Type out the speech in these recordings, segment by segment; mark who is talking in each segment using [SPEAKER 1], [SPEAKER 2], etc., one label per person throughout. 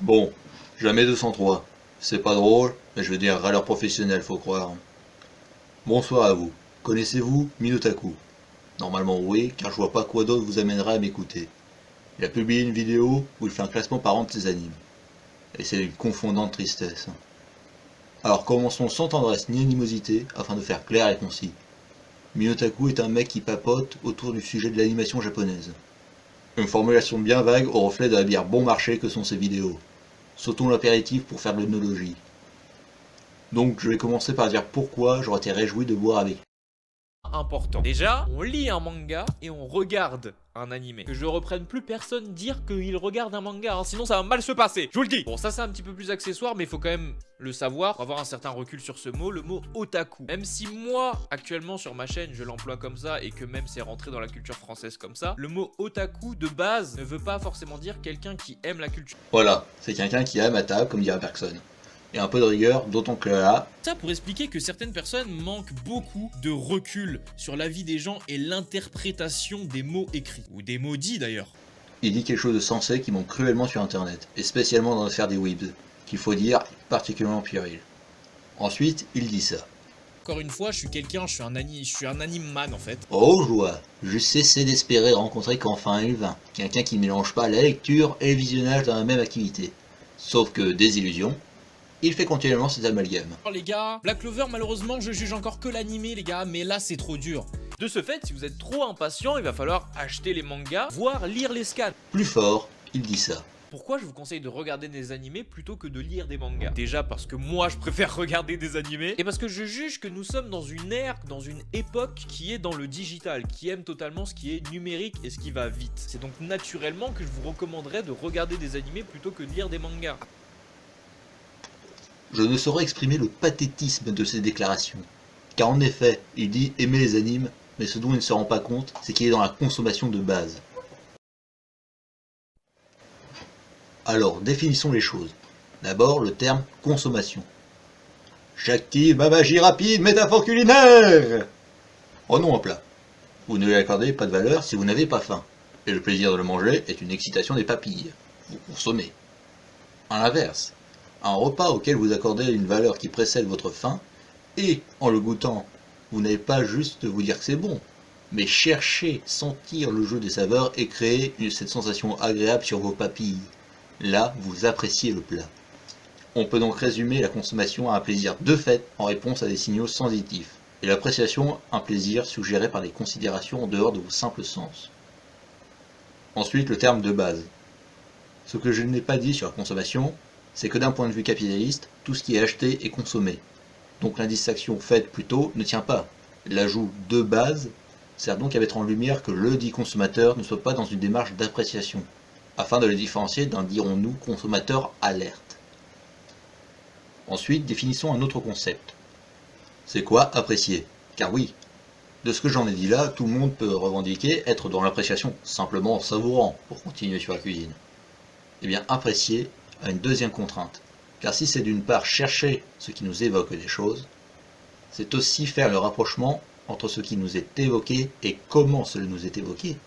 [SPEAKER 1] Bon, jamais 203. C'est pas drôle, mais je veux dire râleur professionnel, faut croire. Bonsoir à vous. Connaissez-vous Minotaku? Normalement oui, car je vois pas quoi d'autre vous amènerait à m'écouter. Il a publié une vidéo où il fait un classement par an de ses animes. Et c'est une confondante tristesse. Alors commençons sans tendresse ni animosité, afin de faire clair et concis. Minotaku est un mec qui papote autour du sujet de l'animation japonaise. Une formulation bien vague au reflet de la bière bon marché que sont ses vidéos. Sautons l'apéritif pour faire de l'œnologie. Donc je vais commencer par dire pourquoi j'aurais été réjoui de boire avec lui.
[SPEAKER 2] Important. Déjà, on lit un manga et on regarde un animé. Que je reprenne plus personne dire qu'il regarde un manga, hein, sinon ça va mal se passer. Je vous le dis. Bon, ça c'est un petit peu plus accessoire, mais il faut quand même le savoir pour avoir un certain recul sur ce mot, le mot otaku. Même si moi, actuellement sur ma chaîne, je l'emploie comme ça et que même c'est rentré dans la culture française comme ça, le mot otaku de base ne veut pas forcément dire quelqu'un qui aime la culture.
[SPEAKER 1] Voilà, c'est quelqu'un qui aime à table comme dirait personne. Et un peu de rigueur, d'autant que là,
[SPEAKER 2] Ça pour expliquer que certaines personnes manquent beaucoup de recul sur la vie des gens et l'interprétation des mots écrits, ou des mots dits d'ailleurs.
[SPEAKER 1] il dit quelque chose de sensé qui manque cruellement sur internet, et spécialement dans l'affaire des weebs, qu'il faut dire particulièrement puéril. Ensuite, il dit ça.
[SPEAKER 2] Encore une fois, je suis un anime man en fait.
[SPEAKER 1] Oh joie, je cessais d'espérer rencontrer qu'enfin il vint, quelqu'un qui ne mélange pas la lecture et le visionnage dans la même activité. Sauf que, désillusion, il fait continuellement cet amalgame.
[SPEAKER 2] Alors les gars, Black Clover malheureusement je juge encore que l'animé les gars, mais là c'est trop dur. De ce fait, si vous êtes trop impatient, il va falloir acheter les mangas, voire lire les scans.
[SPEAKER 1] Plus fort, il dit ça.
[SPEAKER 2] Pourquoi je vous conseille de regarder des animés plutôt que de lire des mangas? Déjà parce que moi je préfère regarder des animés, et parce que je juge que nous sommes dans une ère, dans une époque qui est dans le digital, qui aime totalement ce qui est numérique et ce qui va vite. C'est donc naturellement que je vous recommanderais de regarder des animés plutôt que de lire des mangas.
[SPEAKER 1] Je ne saurais exprimer le pathétisme de ces déclarations. Car en effet, il dit aimer les animes, mais ce dont il ne se rend pas compte, c'est qu'il est dans la consommation de base. Alors, définissons les choses. D'abord, le terme consommation. J'active ma magie rapide, métaphore culinaire! Prenons un plat. Vous ne lui accordez pas de valeur si vous n'avez pas faim. Et le plaisir de le manger est une excitation des papilles. Vous consommez. À l'inverse, un repas auquel vous accordez une valeur qui précède votre faim, et en le goûtant, vous n'allez pas juste vous dire que c'est bon, mais chercher, sentir le jeu des saveurs et créer cette sensation agréable sur vos papilles. Là, vous appréciez le plat. On peut donc résumer la consommation à un plaisir de fait en réponse à des signaux sensitifs, et l'appréciation un plaisir suggéré par des considérations en dehors de vos simples sens. Ensuite, le terme de base. Ce que je n'ai pas dit sur la consommation, c'est que d'un point de vue capitaliste, tout ce qui est acheté est consommé. Donc l'indistinction faite plus tôt ne tient pas. L'ajout de base sert donc à mettre en lumière que le dit consommateur ne soit pas dans une démarche d'appréciation, afin de le différencier d'un dirons-nous consommateur alerte. Ensuite, définissons un autre concept. C'est quoi apprécier? Car oui, de ce que j'en ai dit là, tout le monde peut revendiquer être dans l'appréciation, simplement en savourant, pour continuer sur la cuisine. Eh bien, apprécier a une deuxième contrainte. Car si c'est d'une part chercher ce qui nous évoque des choses, c'est aussi faire le rapprochement entre ce qui nous est évoqué et comment cela nous est évoqué.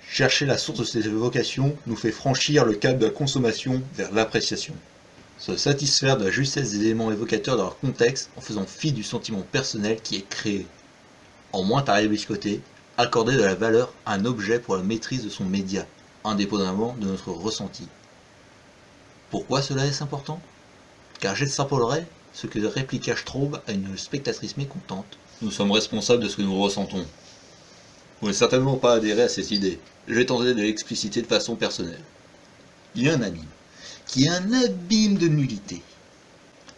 [SPEAKER 1] Chercher la source de ces évocations nous fait franchir le cap de la consommation vers l'appréciation. Se satisfaire de la justesse des éléments évocateurs dans leur contexte en faisant fi du sentiment personnel qui est créé. En moins tard biscoté, accorder de la valeur à un objet pour la maîtrise de son média, indépendamment de notre ressenti. Pourquoi cela est-ce important? Car j'extrapolerai ce que répliqua Straub à une spectatrice mécontente. Nous sommes responsables de ce que nous ressentons. Vous n'avez certainement pas adhéré à cette idée. Je vais tenter de l'expliciter de façon personnelle. Il y a un anime qui est un abîme de nullité.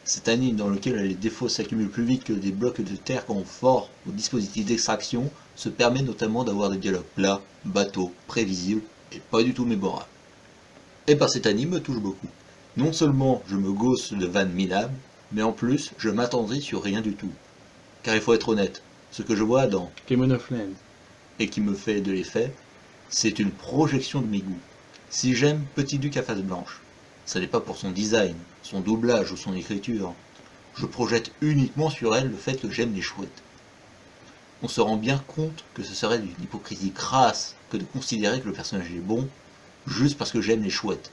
[SPEAKER 1] Cet anime dans lequel les défauts s'accumulent plus vite que des blocs de terre conforts au dispositif d'extraction se permet notamment d'avoir des dialogues plats, bateaux, prévisibles et pas du tout mémorables. Et par cet anime me touche beaucoup. Non seulement je me gausse de vannes minables, mais en plus je m'attendris sur rien du tout. Car il faut être honnête, ce que je vois dans
[SPEAKER 3] Demon of Land.
[SPEAKER 1] et qui me fait de l'effet, c'est une projection de mes goûts. Si j'aime Petit Duc à face blanche, ce n'est pas pour son design, son doublage ou son écriture. Je projette uniquement sur elle le fait que j'aime les chouettes. On se rend bien compte que ce serait d'une hypocrisie crasse que de considérer que le personnage est bon juste parce que j'aime les chouettes.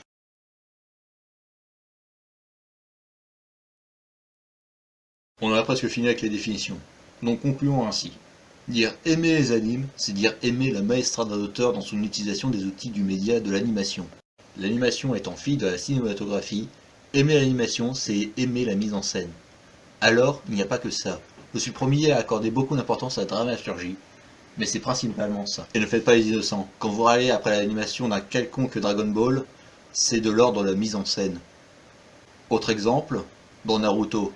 [SPEAKER 1] On a presque fini avec les définitions. Donc concluons ainsi. Dire aimer les animes, c'est dire aimer la maestrade d'un auteur dans son utilisation des outils du média de l'animation. L'animation étant fille de la cinématographie, aimer l'animation, c'est aimer la mise en scène. Alors, il n'y a pas que ça. Je suis premier à accorder beaucoup d'importance à la dramaturgie, mais c'est principalement ça. Et ne faites pas les innocents. Quand vous râlez après l'animation d'un quelconque Dragon Ball, c'est de l'ordre de la mise en scène. Autre exemple, dans Naruto.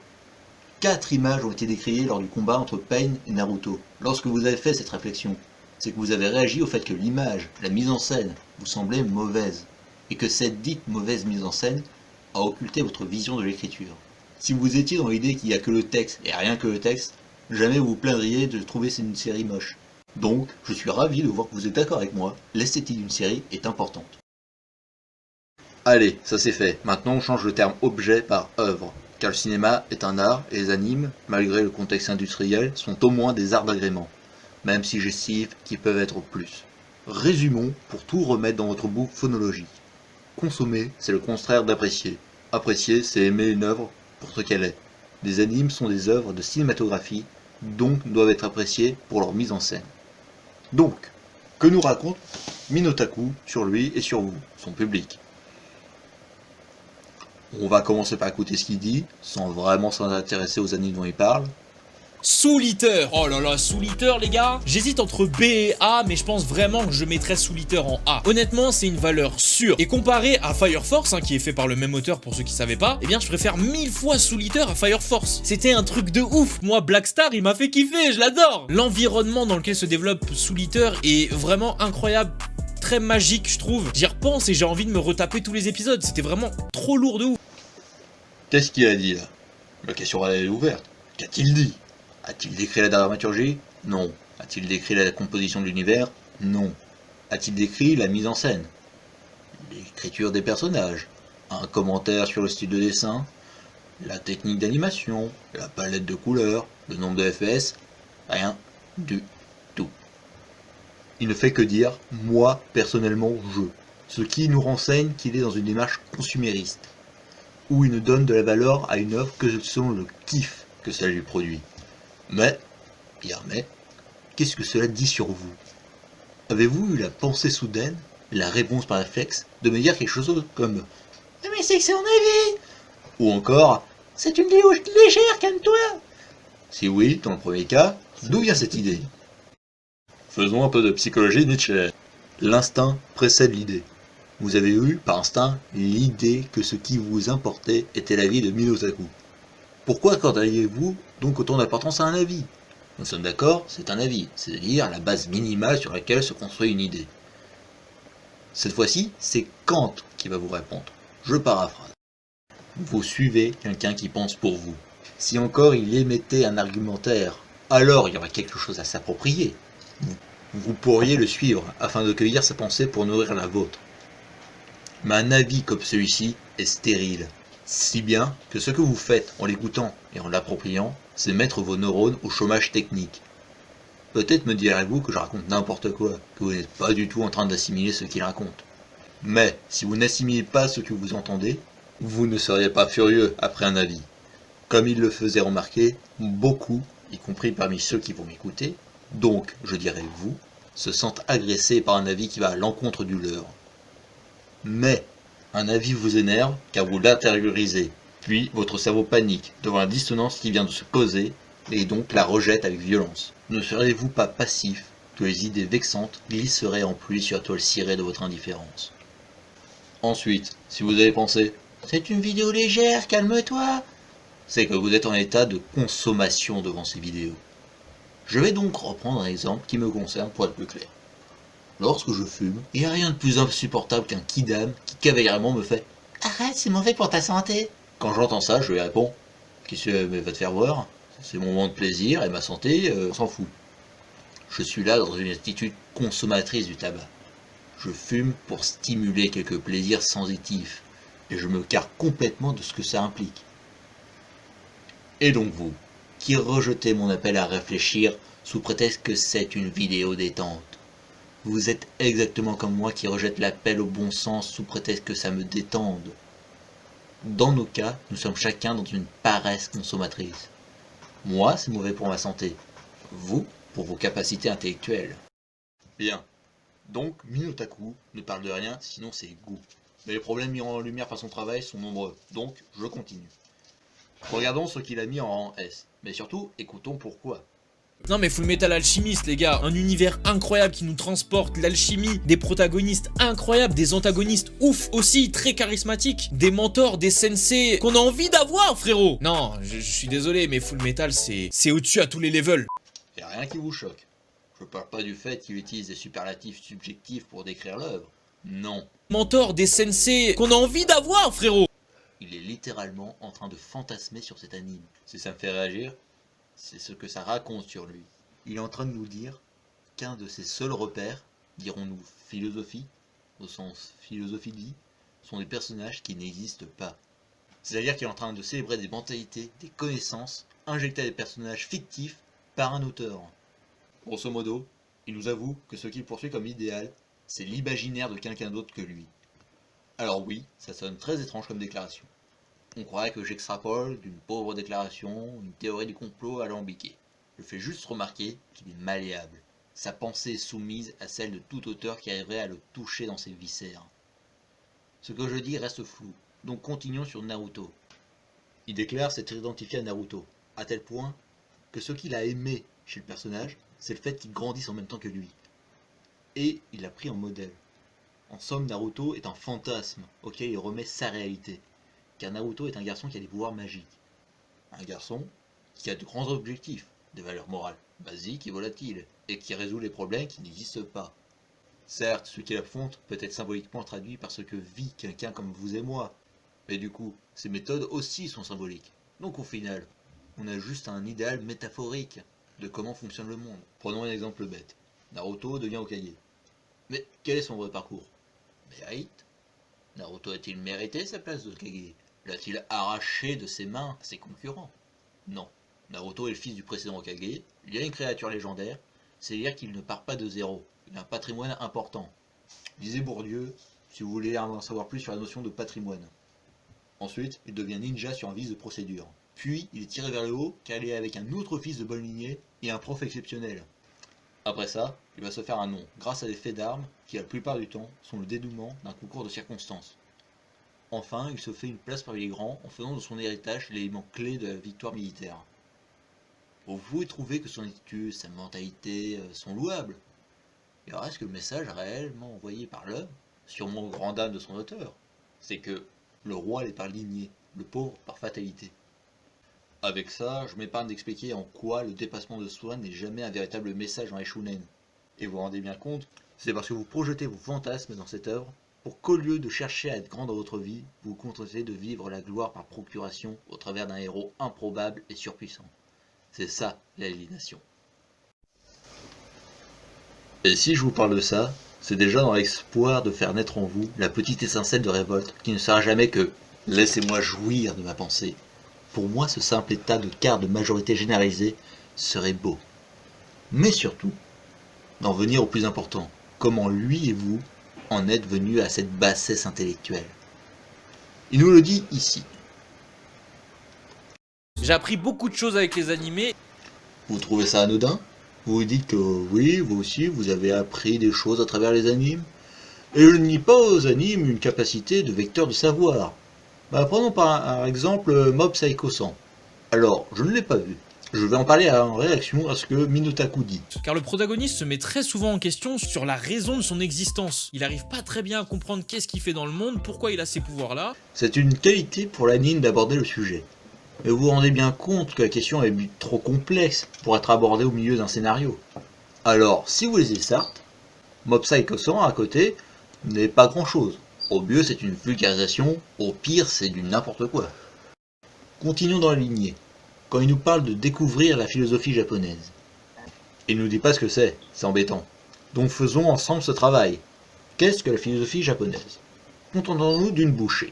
[SPEAKER 1] 4 images ont été décriées lors du combat entre Pain et Naruto. Lorsque vous avez fait cette réflexion, c'est que vous avez réagi au fait que l'image, la mise en scène, vous semblait mauvaise, et que cette dite mauvaise mise en scène a occulté votre vision de l'écriture. Si vous étiez dans l'idée qu'il n'y a que le texte et rien que le texte, jamais vous vous plaindriez de trouver une série moche. Donc, je suis ravi de voir que vous êtes d'accord avec moi, l'esthétique d'une série est importante. Allez, ça c'est fait. Maintenant on change le terme objet par œuvre. Car le cinéma est un art et les animes, malgré le contexte industriel, sont au moins des arts d'agrément. Même si j'estime qu'ils peuvent être plus. Résumons pour tout remettre dans votre boucle phonologique. Consommer, c'est le contraire d'apprécier. Apprécier, c'est aimer une œuvre pour ce qu'elle est. Les animes sont des œuvres de cinématographie, donc doivent être appréciées pour leur mise en scène. Donc, que nous raconte Minotaku sur lui et sur vous, son public? On va commencer par écouter ce qu'il dit, sans vraiment s'intéresser aux animes dont il parle.
[SPEAKER 2] Soul Eater. Oh là là, Soul Eater les gars. J'hésite entre B et A, mais je pense vraiment que je mettrais Soul Eater en A. Honnêtement, c'est une valeur sûre. Et comparé à Fire Force, qui est fait par le même auteur pour ceux qui savaient pas, eh bien je préfère 1000 fois Soul Eater à Fire Force. C'était un truc de ouf. Moi, Black Star, il m'a fait kiffer, je l'adore. L'environnement dans lequel se développe Soul Eater est vraiment incroyable. Très magique, je trouve. J'y repense et j'ai envie de me retaper tous les épisodes. C'était vraiment trop lourd de ouf.
[SPEAKER 1] Qu'est-ce qu'il a dit là? La question elle est ouverte. Qu'a-t-il dit? A-t-il décrit la dramaturgie? Non. A-t-il décrit la composition de l'univers? Non. A-t-il décrit la mise en scène? L'écriture des personnages? Un commentaire sur le style de dessin? La technique d'animation? La palette de couleurs? Le nombre de FPS? Rien du tout. Il ne fait que dire « moi, personnellement, je », ce qui nous renseigne qu'il est dans une démarche consumériste, où il ne donne de la valeur à une œuvre que selon le kiff que ça lui produit. Mais, qu'est-ce que cela dit sur vous? Avez-vous eu la pensée soudaine, la réponse par réflexe, de me dire quelque chose comme « mais c'est que c'est mon avis !» ou encore « c'est une vidéo légère, calme-toi !» Si oui, dans le premier cas, d'où vient cette idée? Faisons un peu de psychologie Nietzsche. L'instinct précède l'idée. Vous avez eu, par instinct, l'idée que ce qui vous importait était l'avis de Minotaku. Pourquoi accorderiez-vous donc autant d'importance à un avis? Nous sommes d'accord, c'est un avis, c'est-à-dire la base minimale sur laquelle se construit une idée. Cette fois-ci, c'est Kant qui va vous répondre. Je paraphrase. Vous suivez quelqu'un qui pense pour vous. Si encore il émettait un argumentaire, alors il y aurait quelque chose à s'approprier. Vous pourriez le suivre afin de cueillir sa pensée pour nourrir la vôtre. Mais un avis comme celui-ci est stérile. Si bien que ce que vous faites en l'écoutant et en l'appropriant, c'est mettre vos neurones au chômage technique. Peut-être me direz-vous que je raconte n'importe quoi, que vous n'êtes pas du tout en train d'assimiler ce qu'il raconte. Mais si vous n'assimilez pas ce que vous entendez, vous ne seriez pas furieux après un avis. Comme il le faisait remarquer, beaucoup, y compris parmi ceux qui vont m'écouter, donc je dirais vous, se sentent agressés par un avis qui va à l'encontre du leur. Mais un avis vous énerve car vous l'intériorisez, puis votre cerveau panique devant la dissonance qui vient de se poser et donc la rejette avec violence. Ne seriez-vous pas passif que les idées vexantes glisseraient en pluie sur la toile cirée de votre indifférence? Ensuite, si vous avez pensé « c'est une vidéo légère, calme-toi », c'est que vous êtes en état de consommation devant ces vidéos. Je vais donc reprendre un exemple qui me concerne pour être plus clair. Lorsque je fume, il n'y a rien de plus insupportable qu'un kidam qui cavalièrement me fait « arrête, c'est mauvais pour ta santé !» Quand j'entends ça, je lui réponds « qu'est-ce que va te faire voir? C'est mon moment de plaisir et ma santé, on s'en fout. » Je suis là dans une attitude consommatrice du tabac. Je fume pour stimuler quelques plaisirs sensitifs et je me carre complètement de ce que ça implique. Et donc vous, qui rejetez mon appel à réfléchir sous prétexte que c'est une vidéo détente. Vous êtes exactement comme moi qui rejette l'appel au bon sens sous prétexte que ça me détende. Dans nos cas, nous sommes chacun dans une paresse consommatrice. Moi, c'est mauvais pour ma santé. Vous, pour vos capacités intellectuelles. Bien. Donc, Minotaku ne parle de rien, sinon c'est goût. Mais les problèmes mis en lumière par son travail sont nombreux, donc je continue. Regardons ce qu'il a mis en rang S, mais surtout, écoutons pourquoi.
[SPEAKER 2] Non mais Fullmetal Alchemist les gars, un univers incroyable qui nous transporte, l'alchimie, des protagonistes incroyables, des antagonistes ouf aussi, très charismatiques, des mentors, des sensei qu'on a envie d'avoir frérot. Non, je suis désolé mais Fullmetal c'est au-dessus à tous les levels.
[SPEAKER 1] Y'a rien qui vous choque. Je parle pas du fait qu'il utilise des superlatifs subjectifs pour décrire l'œuvre. Non.
[SPEAKER 2] Mentors, des sensei qu'on a envie d'avoir frérot.
[SPEAKER 1] Il est littéralement en train de fantasmer sur cet anime. Si ça me fait réagir, c'est ce que ça raconte sur lui. Il est en train de nous dire qu'un de ses seuls repères, dirons-nous philosophie, au sens philosophie dit, sont des personnages qui n'existent pas. C'est-à-dire qu'il est en train de célébrer des mentalités, des connaissances, injectées à des personnages fictifs par un auteur. Grosso modo, il nous avoue que ce qu'il poursuit comme idéal, c'est l'imaginaire de quelqu'un d'autre que lui. Alors oui, ça sonne très étrange comme déclaration. On croirait que j'extrapole d'une pauvre déclaration, une théorie du complot alambiquée. Je fais juste remarquer qu'il est malléable. Sa pensée est soumise à celle de tout auteur qui arriverait à le toucher dans ses viscères. Ce que je dis reste flou, donc continuons sur Naruto. Il déclare s'être identifié à Naruto, à tel point que ce qu'il a aimé chez le personnage, c'est le fait qu'il grandisse en même temps que lui. Et il l'a pris en modèle. En somme, Naruto est un fantasme auquel il remet sa réalité. Car Naruto est un garçon qui a des pouvoirs magiques. Un garçon qui a de grands objectifs, des valeurs morales basiques et volatiles, et qui résout les problèmes qui n'existent pas. Certes, ce qu'il affronte peut être symboliquement traduit par ce que vit quelqu'un comme vous et moi, mais du coup, ces méthodes aussi sont symboliques. Donc au final, on a juste un idéal métaphorique de comment fonctionne le monde. Prenons un exemple bête. Naruto devient Hokage. Mais quel est son vrai parcours? Mérite? Naruto a-t-il mérité sa place d'Hokage? L'a-t-il arraché de ses mains à ses concurrents? Non. Naruto est le fils du précédent Hokage, il y a une créature légendaire, c'est-à-dire qu'il ne part pas de zéro, il a un patrimoine important. Lisez Bourdieu, si vous voulez en savoir plus sur la notion de patrimoine. Ensuite, il devient ninja sur un vice de procédure. Puis, il est tiré vers le haut, car il est avec un autre fils de bonne lignée et un prof exceptionnel. Après ça, il va se faire un nom, grâce à des faits d'armes qui, la plupart du temps, sont le dénouement d'un concours de circonstances. Enfin, il se fait une place parmi les grands en faisant de son héritage l'élément clé de la victoire militaire. Vous pouvez trouver que son attitude, sa mentalité sont louables. Il reste que le message réellement envoyé par l'œuvre, sûrement aux grandes dames de son auteur, c'est que le roi l'est par lignée, le pauvre par fatalité. Avec ça, je m'épargne d'expliquer en quoi le dépassement de soi n'est jamais un véritable message dans les shonen. Et vous vous rendez bien compte, c'est parce que vous projetez vos fantasmes dans cette œuvre, pour qu'au lieu de chercher à être grand dans votre vie, vous vous contentez de vivre la gloire par procuration au travers d'un héros improbable et surpuissant. C'est ça, l'aliénation. Et si je vous parle de ça, c'est déjà dans l'espoir de faire naître en vous la petite étincelle de révolte qui ne sera jamais que « laissez-moi jouir de ma pensée ». Pour moi, ce simple état de quart de majorité généralisée serait beau. Mais surtout, d'en venir au plus important, comment lui et vous en êtes venus à cette bassesse intellectuelle. Il nous le dit ici.
[SPEAKER 2] J'ai appris beaucoup de choses avec les animés.
[SPEAKER 1] Vous trouvez ça anodin? Vous vous dites que oui, vous aussi, vous avez appris des choses à travers les animes? Et je ne nie pas aux animes une capacité de vecteur de savoir. Prenons par exemple Mob Psycho 100. Alors, je ne l'ai pas vu. Je vais en parler en réaction à ce que Minotaku dit.
[SPEAKER 2] Car le protagoniste se met très souvent en question sur la raison de son existence. Il arrive pas très bien à comprendre qu'est-ce qu'il fait dans le monde, pourquoi il a ces pouvoirs-là.
[SPEAKER 1] C'est une qualité pour l'anime d'aborder le sujet. Mais vous vous rendez bien compte que la question est trop complexe pour être abordée au milieu d'un scénario. Alors, si vous lisez Sartre, Mob Psycho 100 à côté n'est pas grand-chose. Au mieux, c'est une vulgarisation, au pire, c'est du n'importe quoi. Continuons dans la lignée. Quand il nous parle de découvrir la philosophie japonaise, il nous dit pas ce que c'est embêtant. Donc faisons ensemble ce travail. Qu'est-ce que la philosophie japonaise? Contentons-nous d'une bouchée.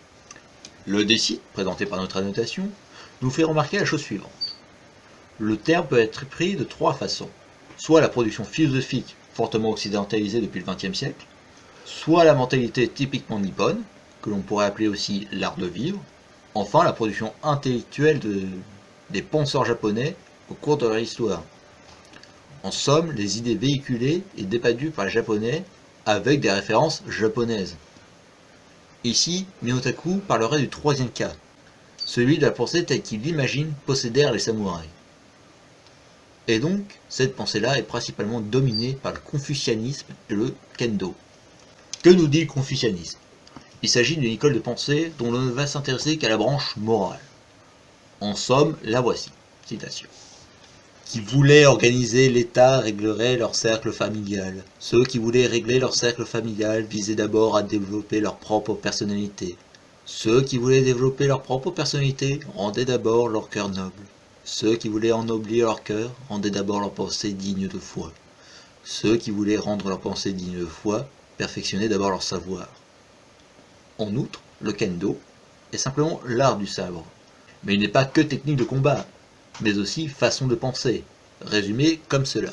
[SPEAKER 1] Le décit, présenté par notre annotation, nous fait remarquer la chose suivante. Le terme peut être pris de trois façons. Soit la production philosophique fortement occidentalisée depuis le XXe siècle, soit la mentalité typiquement nippone, que l'on pourrait appeler aussi l'art de vivre, enfin la production intellectuelle des penseurs japonais au cours de leur histoire. En somme, les idées véhiculées et débattues par les Japonais avec des références japonaises. Ici, Minotaku parlerait du troisième cas, celui de la pensée telle qu'il l'imagine possédèrent les samouraïs. Et donc, cette pensée-là est principalement dominée par le confucianisme et le kendo. Que nous dit le confucianisme? Il s'agit d'une école de pensée dont l'on ne va s'intéresser qu'à la branche morale. En somme, la voici, citation. Qui voulaient organiser l'État réglerait leur cercle familial. Ceux qui voulaient régler leur cercle familial visaient d'abord à développer leur propre personnalité. Ceux qui voulaient développer leur propre personnalité rendaient d'abord leur cœur noble. Ceux qui voulaient ennoblir leur cœur rendaient d'abord leur pensée digne de foi. Ceux qui voulaient rendre leur pensée digne de foi perfectionnaient d'abord leur savoir. En outre, le kendo est simplement l'art du sabre. Mais il n'est pas que technique de combat, mais aussi façon de penser, résumé comme cela.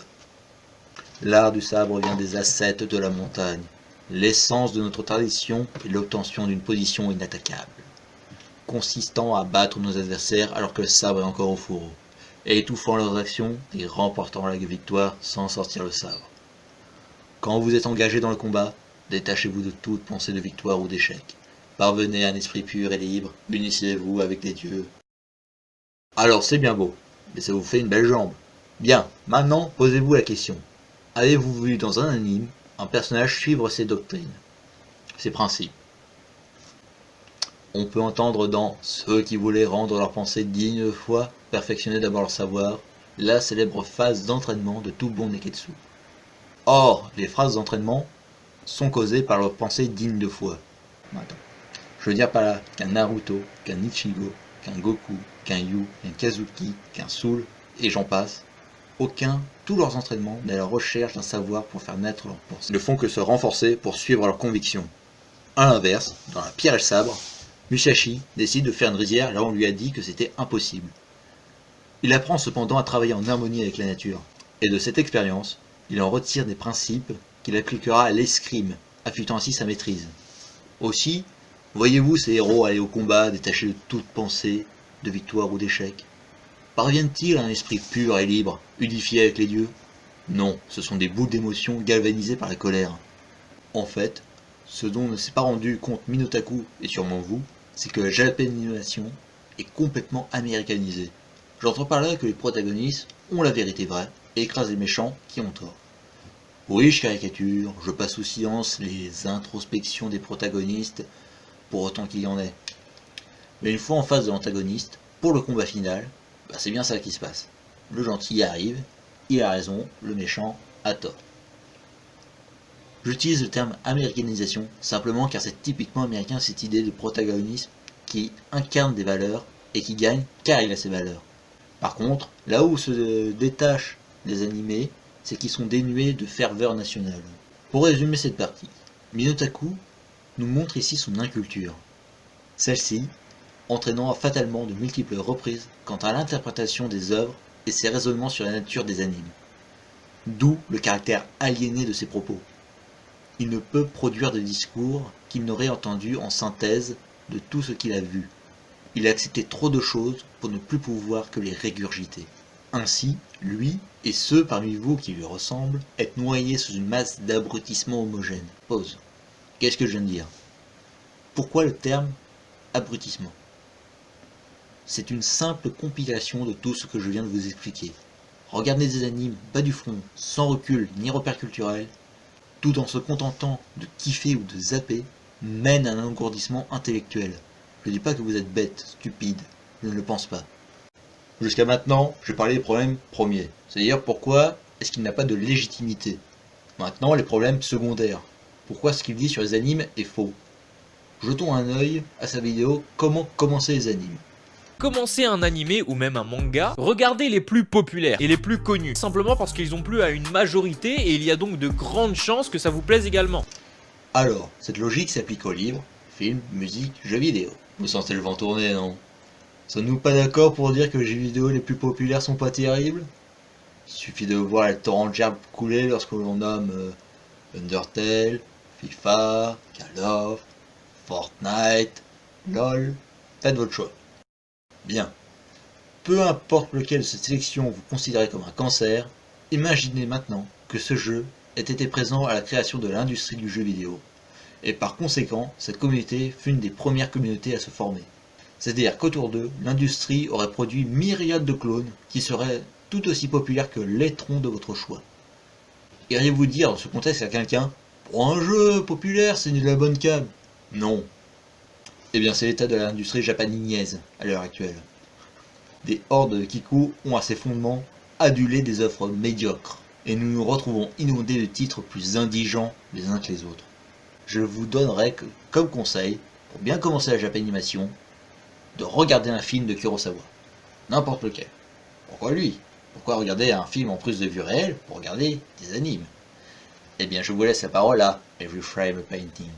[SPEAKER 1] L'art du sabre vient des ascètes de la montagne. L'essence de notre tradition est l'obtention d'une position inattaquable, consistant à battre nos adversaires alors que le sabre est encore au fourreau, et étouffant leurs actions et remportant la victoire sans sortir le sabre. Quand vous êtes engagé dans le combat, détachez-vous de toute pensée de victoire ou d'échec. Parvenez à un esprit pur et libre, unissez-vous avec les dieux. Alors c'est bien beau, mais ça vous fait une belle jambe. Bien, maintenant posez-vous la question. Avez-vous vu dans un anime un personnage suivre ses doctrines, ses principes? On peut entendre dans ceux qui voulaient rendre leur pensée digne de foi, perfectionner d'abord leur savoir, la célèbre phase d'entraînement de tout bon neketsu. Or, les phrases d'entraînement sont causées par leur pensée digne de foi. Attends. Je veux dire par là qu'un Naruto, qu'un Ichigo, qu'un Goku, qu'un Yu, qu'un Kazuki, qu'un Soul, et j'en passe, tous leurs entraînements n'est à la recherche d'un savoir pour faire naître leur pensée. Ils ne font que se renforcer pour suivre leurs convictions. A l'inverse, dans la pierre et le sabre, Musashi décide de faire une rizière là où on lui a dit que c'était impossible. Il apprend cependant à travailler en harmonie avec la nature, et de cette expérience, il en retire des principes qu'il appliquera à l'escrime, affûtant ainsi sa maîtrise. Aussi, voyez-vous ces héros aller au combat détachés de toute pensée, de victoire ou d'échec? Parviennent-ils à un esprit pur et libre, unifié avec les dieux? Non, ce sont des boules d'émotions galvanisées par la colère. En fait, ce dont ne s'est pas rendu compte Minotaku, et sûrement vous, c'est que la japanisation est complètement américanisée. J'entends par là que les protagonistes ont la vérité vraie et écrasent les méchants qui ont tort. Oui, je caricature, je passe sous silence les introspections des protagonistes, pour autant qu'il y en ait. Mais une fois en face de l'antagoniste, pour le combat final, c'est bien ça qui se passe. Le gentil arrive, il a raison, le méchant a tort. J'utilise le terme américanisation simplement car c'est typiquement américain cette idée de protagonisme qui incarne des valeurs et qui gagne car il a ses valeurs. Par contre, là où se détachent les animés, c'est qu'ils sont dénués de ferveur nationale. Pour résumer cette partie, Minotaku nous montre ici son inculture. Celle-ci entraînant fatalement de multiples reprises quant à l'interprétation des œuvres et ses raisonnements sur la nature des animes. D'où le caractère aliéné de ses propos. Il ne peut produire de discours qu'il n'aurait entendu en synthèse de tout ce qu'il a vu. Il a accepté trop de choses pour ne plus pouvoir que les régurgiter. Ainsi, lui, et ceux parmi vous qui lui ressemblent, êtes noyés sous une masse d'abrutissements homogènes. Pause. Qu'est-ce que je viens de dire? Pourquoi le terme abrutissement? C'est une simple compilation de tout ce que je viens de vous expliquer. Regarder des animes bas du front, sans recul ni repère culturel, tout en se contentant de kiffer ou de zapper, mène à un engourdissement intellectuel. Je ne dis pas que vous êtes bête, stupide, je ne le pense pas. Jusqu'à maintenant, j'ai parlé des problèmes premiers, c'est-à-dire pourquoi est-ce qu'il n'a pas de légitimité. Maintenant, les problèmes secondaires. Pourquoi ce qu'il dit sur les animes est faux. Jetons un œil à sa vidéo « Comment commencer les animes ».
[SPEAKER 2] Commencer un animé ou même un manga, regardez les plus populaires et les plus connus, simplement parce qu'ils ont plu à une majorité et il y a donc de grandes chances que ça vous plaise également.
[SPEAKER 1] Alors, cette logique s'applique aux livres, films, musique, jeux vidéo. Vous sentez le vent tourner, non? Sommes-nous pas d'accord pour dire que les jeux vidéo les plus populaires sont pas terribles? Il suffit de voir les torrents de gerbes couler lorsque l'on nomme Undertale, FIFA, Call of, Fortnite, LOL, faites votre choix. Bien. Peu importe lequel de cette sélection vous considérez comme un cancer, imaginez maintenant que ce jeu ait été présent à la création de l'industrie du jeu vidéo. Et par conséquent, cette communauté fut une des premières communautés à se former. C'est-à-dire qu'autour d'eux, l'industrie aurait produit myriades de clones qui seraient tout aussi populaires que l'étron de votre choix. Iriez-vous dire dans ce contexte à quelqu'un « Pour un jeu populaire, c'est de la bonne cam ?» Non. Eh bien c'est l'état de l'industrie japoninaise à l'heure actuelle. Des hordes de kikou ont à ses fondements adulé des œuvres médiocres, et nous nous retrouvons inondés de titres plus indigents les uns que les autres. Je vous donnerai comme conseil, pour bien commencer la japanimation, de regarder un film de Kurosawa. N'importe lequel. Pourquoi lui? Pourquoi regarder un film en prise de vue réelle pour regarder des animes? Eh bien je vous laisse la parole à Every Frame a Painting.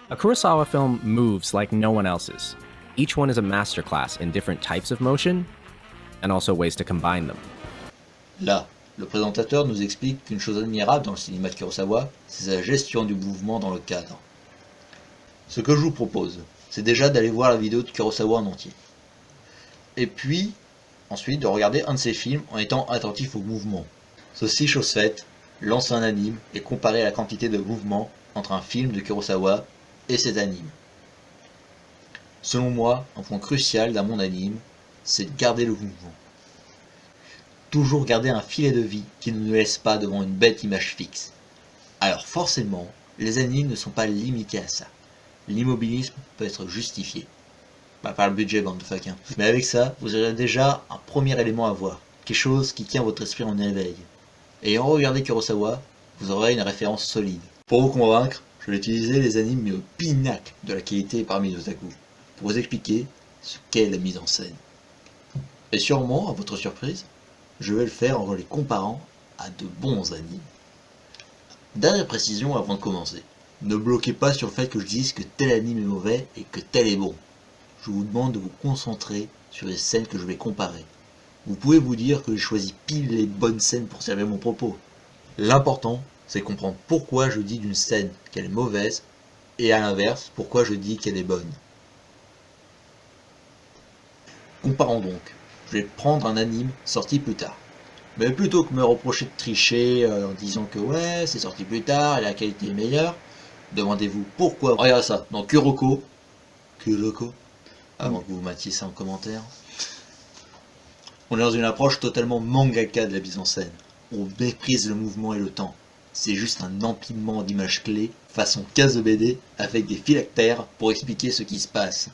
[SPEAKER 3] A Kurosawa film moves like no one else's. Each one is a masterclass in different types of motion, and also ways to combine them.
[SPEAKER 1] Là, le présentateur nous explique qu'une chose admirable dans le cinéma de Kurosawa, c'est sa gestion du mouvement dans le cadre. Ce que je vous propose, c'est déjà d'aller voir la vidéo de Kurosawa en entier. Et puis, ensuite, de regarder un de ses films en étant attentif au mouvement. Ceci chose faite, lancer un anime et comparer la quantité de mouvement entre un film de Kurosawa et cet anime. Selon moi, un point crucial d'un monde anime, c'est de garder le mouvement. Toujours garder un filet de vie qui ne nous laisse pas devant une bête image fixe. Alors forcément, les animes ne sont pas limités à ça. L'immobilisme peut être justifié. Par le budget, bande de faquins. Mais avec ça, vous aurez déjà un premier élément à voir. Quelque chose qui tient votre esprit en éveil. Et en regardant Kurosawa, vous aurez une référence solide. Pour vous convaincre, je vais utiliser les animes mais au pinacle de la qualité parmi nos otaku. Pour vous expliquer ce qu'est la mise en scène. Et sûrement, à votre surprise, je vais le faire en les comparant à de bons animes. Dernière précision avant de commencer. Ne bloquez pas sur le fait que je dise que tel anime est mauvais et que tel est bon. Je vous demande de vous concentrer sur les scènes que je vais comparer. Vous pouvez vous dire que j'ai choisi pile les bonnes scènes pour servir mon propos. L'important, c'est comprendre pourquoi je dis d'une scène qu'elle est mauvaise et à l'inverse, pourquoi je dis qu'elle est bonne. Comparons donc. Je vais prendre un anime sorti plus tard. Mais plutôt que me reprocher de tricher en disant que ouais, c'est sorti plus tard et la qualité est meilleure, demandez-vous pourquoi. Regardez ça, dans Kuroko, avant que vous mettiez ça en commentaire, on est dans une approche totalement mangaka de la mise en scène. On méprise le mouvement et le temps. C'est juste un empilement d'images clés, façon case de BD, avec des phylactères pour expliquer ce qui se passe.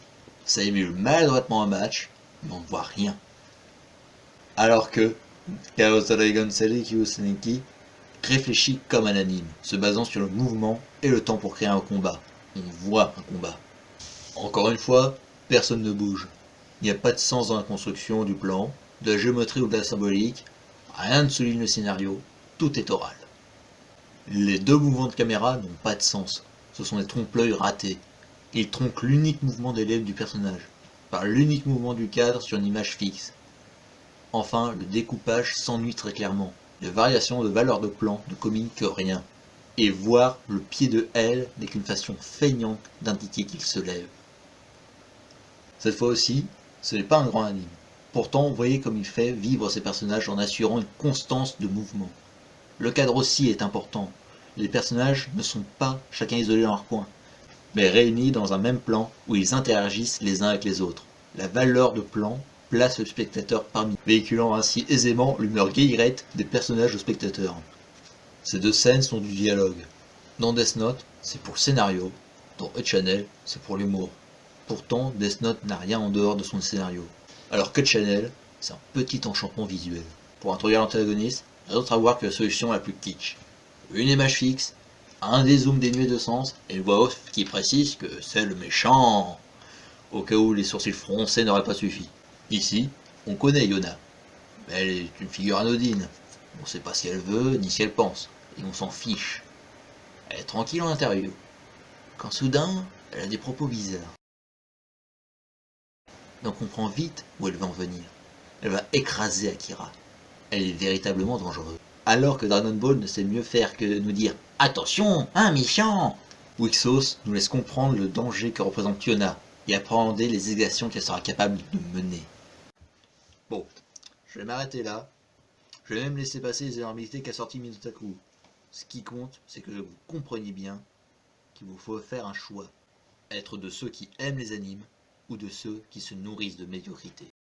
[SPEAKER 1] Ça émule maladroitement un match, mais on ne voit rien. Alors que Chaos Dragon Seikyu Senki réfléchit comme un anime, se basant sur le mouvement et le temps pour créer un combat. On voit un combat. Encore une fois, personne ne bouge. Il n'y a pas de sens dans la construction du plan, de la géométrie ou de la symbolique, rien ne souligne le scénario, tout est oral. Les deux mouvements de caméra n'ont pas de sens, ce sont des trompe-l'œil ratés. Ils tronquent l'unique mouvement des lèvres du personnage, par l'unique mouvement du cadre sur une image fixe. Enfin, le découpage s'ennuie très clairement. Les variations de valeur de plan ne communiquent que rien. Et voir le pied de L n'est qu'une façon feignante d'indiquer qu'il se lève. Cette fois aussi, ce n'est pas un grand anime. Pourtant, vous voyez comme il fait vivre ses personnages en assurant une constance de mouvement. Le cadre aussi est important. Les personnages ne sont pas chacun isolés dans leur coin, mais réunis dans un même plan où ils interagissent les uns avec les autres. La valeur de plan place le spectateur parmi, véhiculant ainsi aisément l'humeur guillerette des personnages au spectateur. Ces deux scènes sont du dialogue. Dans Death Note, c'est pour le scénario, dans Cut Channel, c'est pour l'humour. Pourtant, Death Note n'a rien en dehors de son scénario. Alors Cut Channel, c'est un petit enchantement visuel. Pour introduire l'antagoniste, rien d'autre à voir que la solution la plus kitsch. Une image fixe, un dézoom dénué de sens, et une voix off qui précise que c'est le méchant, au cas où les sourcils froncés n'auraient pas suffi. Ici, on connaît Yona, mais elle est une figure anodine. On ne sait pas ce qu'elle veut, ni ce qu'elle pense, et on s'en fiche. Elle est tranquille en interview, quand soudain, elle a des propos bizarres. Donc on comprend vite où elle va en venir. Elle va écraser Akira. Elle est véritablement dangereuse. Alors que Dragon Ball ne sait mieux faire que nous dire « Attention, un méchant !» Wixos nous laisse comprendre le danger que représente Yona et appréhender les exactions qu'elle sera capable de mener. Bon, je vais m'arrêter là. Je vais même laisser passer les énormités qu'a sorti Minotaku. Ce qui compte, c'est que vous compreniez bien qu'il vous faut faire un choix. Être de ceux qui aiment les animes ou de ceux qui se nourrissent de médiocrité.